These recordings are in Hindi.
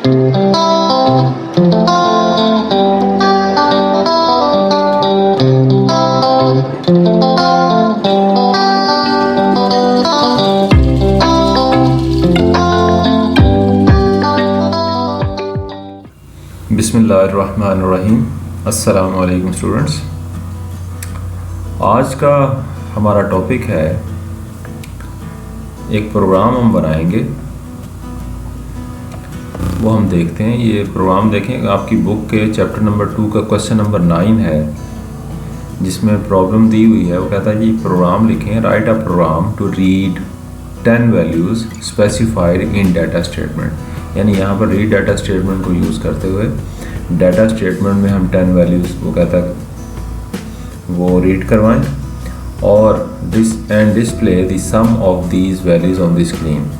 बिस्मिल्लाहिर्रहमानिर्रहीम। अस्सलामु अलैकुम स्टूडेंट्स। आज का हमारा टॉपिक है, एक प्रोग्राम हम बनाएंगे, वो हम देखते हैं। ये प्रोग्राम देखें, आपकी बुक के चैप्टर नंबर 2 का क्वेश्चन नंबर 9 है, जिसमें प्रॉब्लम दी हुई है। वो कहता है जी प्रोग्राम लिखें, write a program to read 10 values specified in data statement. यानी यहाँ पर रीड डाटा स्टेटमेंट को यूज़ करते हुए डाटा स्टेटमेंट में हम 10 वैल्यूज़, वो कहता है वो रीड करवाएं और display the sum of these values on the screen.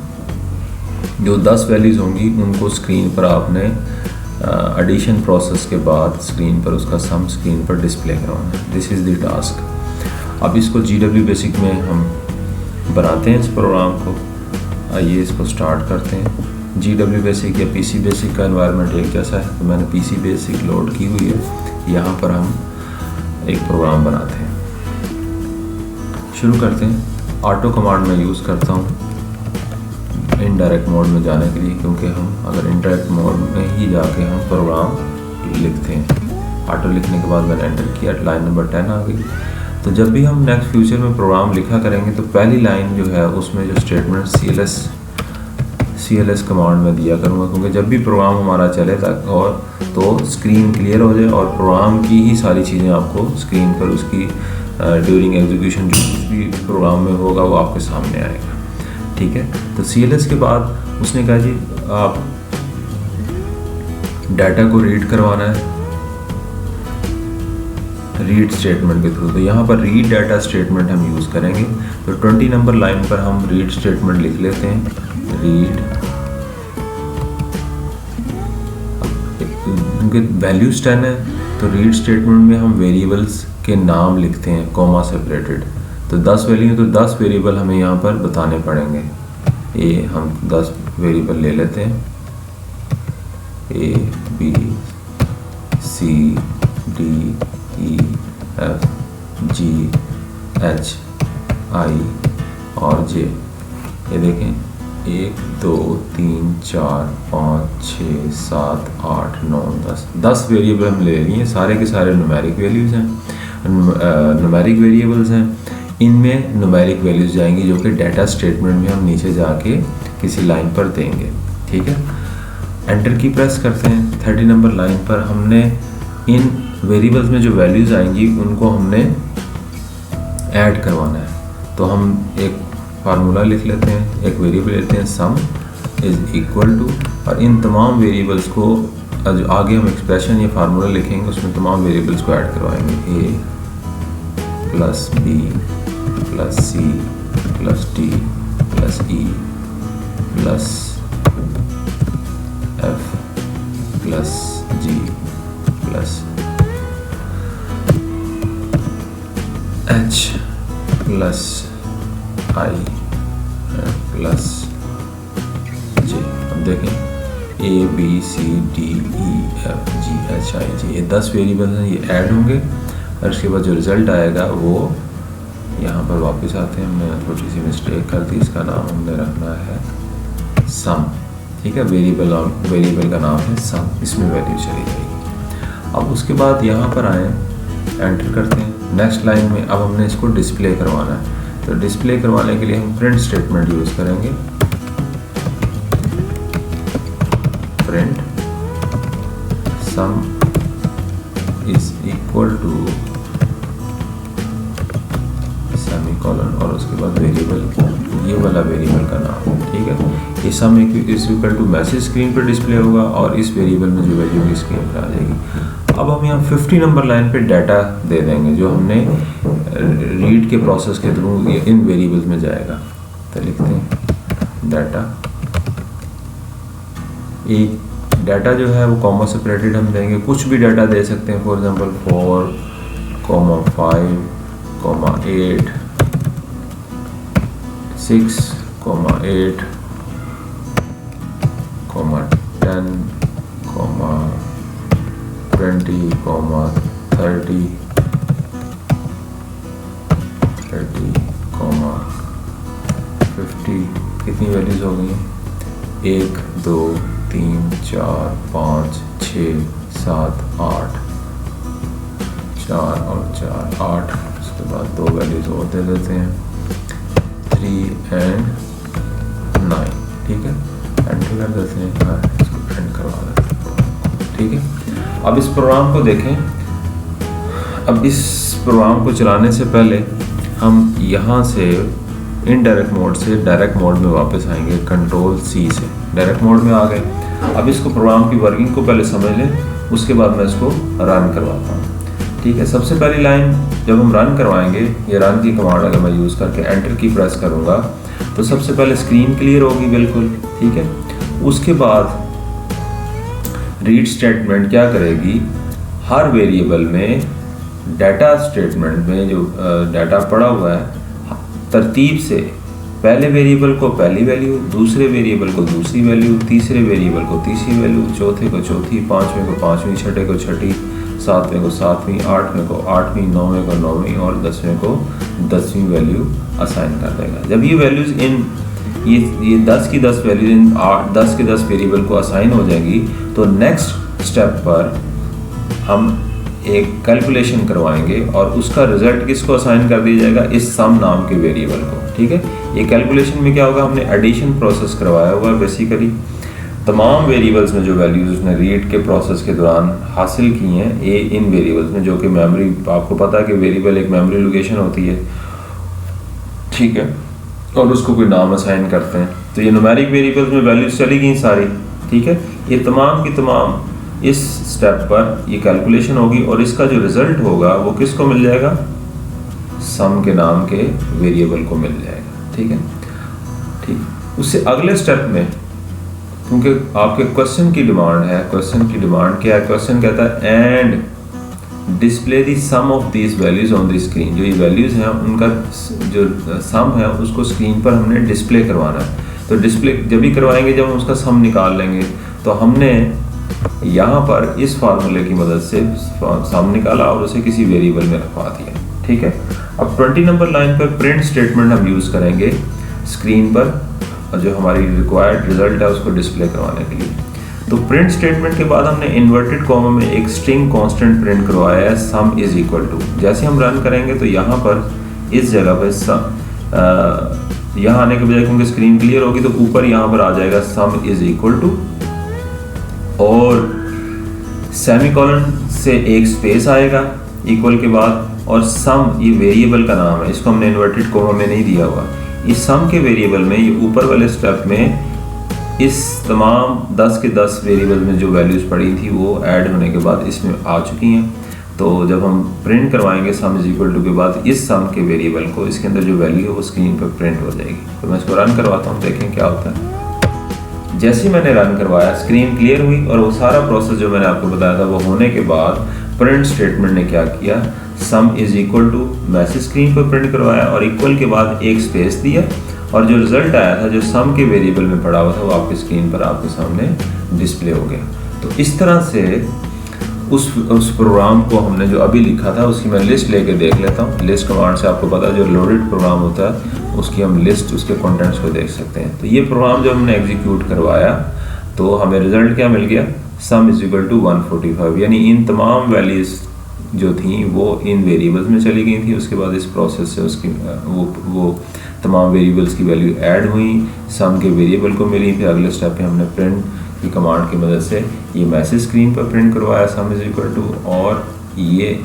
जो 10 वैल्यूज़ होंगी उनको स्क्रीन पर आपने एडिशन प्रोसेस के बाद स्क्रीन पर उसका सम स्क्रीन पर डिस्प्ले करवाना है। This is the task. अब इसको GW बेसिक में हम बनाते हैं इस प्रोग्राम को। आइए इसको स्टार्ट करते हैं। GW बेसिक या PC बेसिक का एनवायरनमेंट एक जैसा है, तो मैंने PC बेसिक लोड की हुई है। यहाँ पर हम एक प्रोग्राम बनाते हैं। शुरू करते हैं। ऑटो कमांड में यूज़ करता हूँ इनडायरेक्ट मोड में जाने के लिए, क्योंकि हम अगर इनडायरेक्ट मोड में ही जाके हम प्रोग्राम लिखते हैं। ऑटो लिखने के बाद मैंने एंटर किया, लाइन नंबर 10 आ गई। तो जब भी हम नेक्स्ट फ्यूचर में प्रोग्राम लिखा करेंगे तो पहली लाइन जो है उसमें जो स्टेटमेंट CLS कमांड में दिया करूँगा, क्योंकि जब भी प्रोग्राम हमारा चले तक और तो स्क्रीन क्लियर हो जाए और प्रोग्राम की ही सारी चीज़ें आपको स्क्रीन पर उसकी ड्यूरिंग एग्जीक्यूशन जो कुछ भी प्रोग्राम में होगा वो आपके सामने आएगा। ठीक है, तो CLS के बाद उसने कहा जी आप डाटा को रीड करवाना है रीड स्टेटमेंट के थ्रू। तो यहाँ पर रीड डाटा स्टेटमेंट हम यूज़ करेंगे। तो 20 नंबर लाइन पर हम रीड स्टेटमेंट लिख लेते हैं। रीड, क्योंकि वैल्यूज 10 है तो रीड स्टेटमेंट में हम वेरिएबल्स के नाम लिखते हैं कॉमा सेपरेटेड। तो 10 वैल्यू तो 10 वेरिएबल हमें यहाँ पर बताने पड़ेंगे। ए हम 10 वेरिएबल ले लेते हैं, A B C D E F G H I और J। ये देखें 1 2 3 4 5 6 7 8 9 10 वेरिएबल हम ले रही हैं। सारे के सारे न्यूमेरिक वैल्यूज़ हैं, न्यूमेरिक वेरिएबल्स हैं। इनमें न्यूमेरिक वैल्यूज़ जाएंगी जो कि डाटा स्टेटमेंट में हम नीचे जाके किसी लाइन पर देंगे। ठीक है, एंटर की प्रेस करते हैं। 30 नंबर लाइन पर हमने इन वेरिएबल्स में जो वैल्यूज़ आएंगी उनको हमने ऐड करवाना है। तो हम एक फार्मूला लिख लेते हैं, एक वेरिएबल लेते हैं, सम इज़ इक्वल टू, और इन तमाम वेरिएबल्स को आगे हम एक्सप्रेशन या फार्मूला लिखेंगे, उसमें तमाम वेरिएबल्स को ऐड करवाएंगे। A plus B plus C plus D plus E plus F plus G plus H plus I plus J। अब देखें A B C D E F G H I J, ये 10 वेरिएबल हैं, ये ऐड होंगे और उसके बाद जो रिज़ल्ट आएगा वो यहाँ पर वापस आते हैं। हमने थोड़ी सी मिस्टेक कर दी, इसका नाम हमने रखना है सम। ठीक है, वेरिएबल का नाम है सम, इसमें वैल्यू चली जाएगी। अब उसके बाद यहाँ पर आए, एंटर करते हैं। नेक्स्ट लाइन में अब हमने इसको डिस्प्ले करवाना है। तो डिस्प्ले करवाने के लिए हम प्रिंट स्टेटमेंट यूज़ करेंगे। Print sum is equal to semicolon और उसके बाद वेरिएबल, ये वाला वेरिएबल का नाम। ठीक है, ये sum is equal to message screen पर डिस्प्ले होगा और इस वेरिएबल में जो वैल्यू होगी स्क्रीन पर आ जाएगी। अब हम यहाँ 50 नंबर लाइन पे डाटा दे देंगे जो हमने रीड के प्रोसेस के थ्रू इन वेरिएबल्स में जाएगा। तो लिखते हैं डाटा। एक डाटा जो है वो कॉमा सेपरेटेड हम देंगे, कुछ भी डाटा दे सकते हैं। For example 4, 5, 8, 6, 8, 10, 10, 20, 30, 50। कितनी वैल्यूज हो गई? 1, 2, 3, 4, 5, 6, 7, 8, 4 और 4, 8। उसके बाद 2 वैल्यूज और दे देते हैं, 3 and 9। ठीक है, एंटर कर देते हैं, इसको एंड करवा देते हैं। ठीक है, अब इस प्रोग्राम को देखें। अब इस प्रोग्राम को चलाने से पहले हम यहाँ से इनडायरेक्ट मोड से डायरेक्ट मोड में वापस आएंगे। कंट्रोल C से डायरेक्ट मोड में आ गए। अब इसको प्रोग्राम की वर्किंग को पहले समझ लें, उसके बाद मैं इसको रन करवाता हूँ। ठीक है, सबसे पहली लाइन जब हम रन करवाएंगे, ये रन की कमांड अगर मैं यूज़ करके एंटर की प्रेस करूँगा तो सबसे पहले स्क्रीन क्लियर होगी बिल्कुल। ठीक है, उसके बाद रीड स्टेटमेंट क्या करेगी, हर वेरिएबल में डाटा स्टेटमेंट में जो डाटा पड़ा हुआ है तरतीब से पहले वेरिएबल को पहली वैल्यू, दूसरे वेरिएबल को दूसरी वैल्यू, तीसरे वेरिएबल को तीसरी वैल्यू, चौथे को चौथी, पाँचवें को पाँचवीं, छठे को छठी, सातवें को सातवीं, आठवें को आठवीं, नौवें को नौवीं और 10वें को 10वीं वैल्यू असाइन कर देगा। जब ये वैल्यूज़ ये 10 की 10 वैल्यूज इन 10 के 10 वेरिएबल को असाइन हो जाएंगी तो नेक्स्ट स्टेप पर हम एक कैलकुलेशन करवाएंगे और उसका रिजल्ट किसको असाइन कर दिया जाएगा, इस सम नाम के वेरिएबल को। ठीक है, ये कैलकुलेशन में क्या होगा, हमने एडिशन प्रोसेस करवाया हुआ है। बेसिकली तमाम वेरिएबल्स में जो वैल्यूज उसने रीड के प्रोसेस के दौरान हासिल की हैं, ये इन वेरिएबल्स में, जो कि मेमोरी, आपको पता है कि वेरिएबल एक मेमोरी लोकेशन होती है। ठीक है, और उसको कोई नाम असाइन करते हैं, तो ये न्यूमेरिक वेरिएबल्स में वैल्यूज चली गई सारी। ठीक है, ये तमाम की तमाम इस स्टेप पर ये कैलकुलेशन होगी और इसका जो रिजल्ट होगा वो किसको मिल जाएगा, सम के नाम के वेरिएबल को मिल जाएगा। ठीक है, ठीक, उससे अगले स्टेप में, क्योंकि आपके क्वेश्चन की डिमांड है, क्वेश्चन की डिमांड क्या है, क्वेश्चन कहता है and display the sum of these values on the screen. जो ये वैल्यूज हैं उनका जो सम है उसको स्क्रीन पर हमने डिस्प्ले करवाना है। तो डिस्प्ले जब भी करवाएंगे जब हम उसका सम निकाल लेंगे, तो हमने यहाँ पर इस फार्मूले की मदद से सम निकाला और उसे किसी वेरिएबल में रखवा दिया। ठीक है, अब 20 नंबर लाइन पर प्रिंट स्टेटमेंट हम यूज़ करेंगे स्क्रीन पर, और जो हमारी रिक्वायर्ड रिजल्ट है उसको डिस्प्ले करवाने के लिए। तो प्रिंट स्टेटमेंट के बाद हमने इन्वर्टेड कॉमा में एक स्ट्रिंग कांस्टेंट प्रिंट करवाया है, सम इज इक्वल टू। जैसे हम रन करेंगे तो यहाँ पर इस जगह पर यहाँ आने के बजाय, क्योंकि स्क्रीन क्लियर होगी तो ऊपर यहाँ पर आ जाएगा सम इज इक्वल टू, और सेमीकोलन से एक स्पेस आएगा इक्वल के बाद, और सम ये वेरिएबल का नाम है, इसको हमने इन्वर्टेड कॉमा में नहीं दिया हुआ। इस सम के वेरिएबल में ये ऊपर वाले स्टेप में इस तमाम 10 के 10 वेरिएबल में जो वैल्यूज़ पड़ी थी वो ऐड होने के बाद इसमें आ चुकी हैं। तो जब हम प्रिंट करवाएंगे सम इज इक्वल टू के बाद इस सम के वेरिएबल को, इसके अंदर जो वैल्यू है वो स्क्रीन पर प्रिंट हो जाएगी। तो मैं इसको रन करवाता हूँ, देखें क्या होता है। जैसे ही मैंने रन करवाया स्क्रीन क्लियर हुई और वो सारा प्रोसेस जो मैंने आपको बताया था वो होने के बाद प्रिंट स्टेटमेंट ने क्या किया, sum is equal to message screen पर प्रिंट करवाया और इक्वल के बाद एक स्पेस दिया, और जो रिजल्ट आया था जो सम के वेरिएबल में पड़ा हुआ था वो आपकी स्क्रीन पर आपके सामने डिस्प्ले हो गया। तो इस तरह से उस प्रोग्राम को हमने जो अभी लिखा था उसकी मैं लिस्ट लेके देख लेता हूँ। लिस्ट कमांड से आपको पता है जो लोडेड प्रोग्राम होता है उसकी हम लिस्ट, उसके कंटेंट्स को देख सकते हैं। तो ये प्रोग्राम जब हमने एग्जीक्यूट करवाया तो हमें रिजल्ट क्या मिल गया, सम इज इक्वल टू 145, यानी इन तमाम वैल्यूज जो थी वो इन वेरिएबल्स में चली गई थी। उसके बाद इस प्रोसेस से उसकी वो तमाम वेरिएबल्स की वैल्यू ऐड हुई, सम के वेरिएबल को मिली। फिर अगले स्टेप पे हमने प्रिंट की कमांड की मदद से ये मैसेज स्क्रीन पर प्रिंट करवाया सम इज इक्वल टू, और ये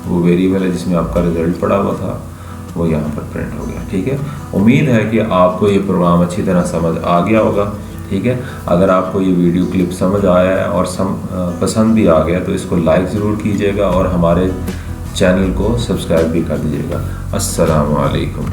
वो वेरिएबल है जिसमें आपका रिजल्ट पड़ा हुआ था वो यहाँ पर प्रिंट हो गया। ठीक है, उम्मीद है कि आपको ये प्रोग्राम अच्छी तरह समझ आ गया होगा। ठीक है, अगर आपको ये वीडियो क्लिप समझ आया है और पसंद भी आ गया तो इसको लाइक ज़रूर कीजिएगा और हमारे चैनल को सब्सक्राइब भी कर दीजिएगा। अस्सलामु अलैकुम।